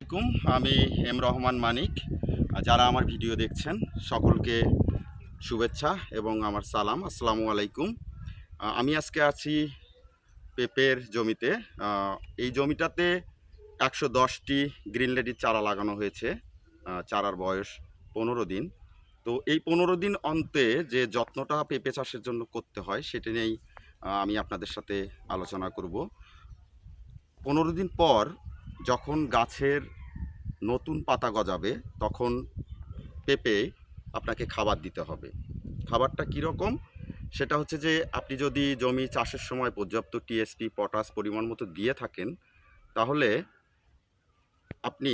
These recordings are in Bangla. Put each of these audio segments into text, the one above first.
আসসালামাইকুম। আমি এম রহমান মানিক। যারা আমার ভিডিও দেখছেন সকলকে শুভেচ্ছা এবং আমার সালাম, আসসালামু আলাইকুম। আমি আজকে আছি পেঁপের জমিতে। এই জমিটাতে 110টি গ্রিন লেডির চারা লাগানো হয়েছে। চারার বয়স 15 দিন। তো এই 15 দিন অন্তে যে যত্নটা পেঁপে চাষের জন্য করতে হয় সেটা নিয়েই আমি আপনাদের সাথে আলোচনা করব। 15 দিন পর যখন গাছের নতুন পাতা গজাবে তখন পেঁপে আপনাকে খাবার দিতে হবে। খাবারটা কীরকম? সেটা হচ্ছে যে আপনি যদি জমি চাষের সময় পর্যাপ্ত টিএসপি পটাশ পরিমাণ মতো দিয়ে থাকেন, তাহলে আপনি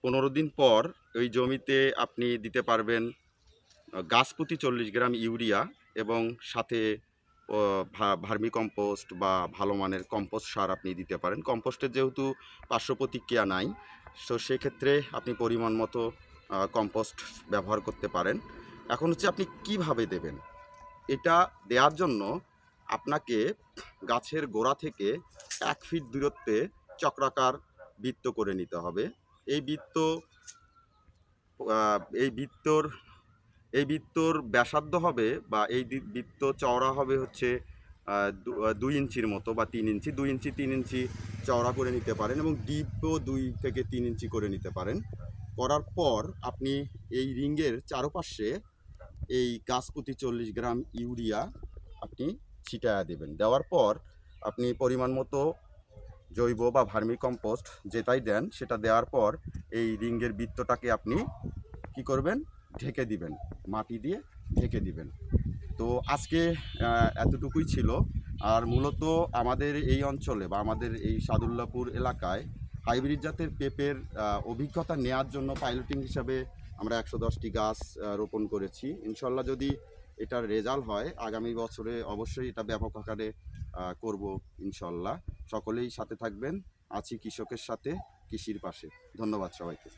15 দিন পর ওই জমিতে আপনি দিতে পারবেন গাছ প্রতি 40 গ্রাম ইউরিয়া এবং সাথে ভার্মি কম্পোস্ট বা ভালো মানের কম্পোস্ট সার আপনি দিতে পারেন। কম্পোস্টের যেহেতু পার্শ্ব প্রতিক্রিয়া নাই, তো সেক্ষেত্রে আপনি পরিমাণ মতো কম্পোস্ট ব্যবহার করতে পারেন। এখন হচ্ছে আপনি কিভাবে দেবেন। এটা দেওয়ার জন্য আপনাকে গাছের গোড়া থেকে 1 ফিট দূরত্বে চক্রাকার বৃত্ত করে নিতে হবে। এই বৃত্ত এই বৃত্তর এই বৃত্তর ব্যাসার্ধ হবে বা এই বৃত্ত চওড়া হবে হচ্ছে 2 ইঞ্চির মতো বা 3 ইঞ্চি, 2 ইঞ্চি 3 ইঞ্চি চওড়া করে নিতে পারেন এবং ডিপও 2 থেকে 3 ইঞ্চি করে নিতে পারেন। করার পর আপনি এই রিংয়ের চারপাশে এই গাছ প্রতি 40 গ্রাম ইউরিয়া আপনি ছিটায়া দেবেন। দেওয়ার পর আপনি পরিমাণ মতো জৈব বা ভার্মি কম্পোস্ট যেটাই দেন সেটা দেওয়ার পর এই রিংয়ের বৃত্তটাকে আপনি কি করবেন, ঢেকে দিবেন, মাটি দিয়ে ঢেকে দিবেন। তো আজকে এতটুকুই ছিল। আর মূলত আমাদের এই অঞ্চলে বা আমাদের এই সাদুল্লাপুর এলাকায় হাইব্রিড জাতের পেঁপের অভিজ্ঞতা নেওয়ার জন্য পাইলটিং হিসাবে আমরা 110টি গাছ রোপণ করেছি। ইনশাল্লাহ যদি এটার রেজাল্ট হয় আগামী বছরে অবশ্যই এটা ব্যাপক আকারে করব ইনশাল্লাহ। সকলেই সাথে থাকবেন। আছি কৃষকের সাথে, কৃষির পাশে। ধন্যবাদ সবাইকে।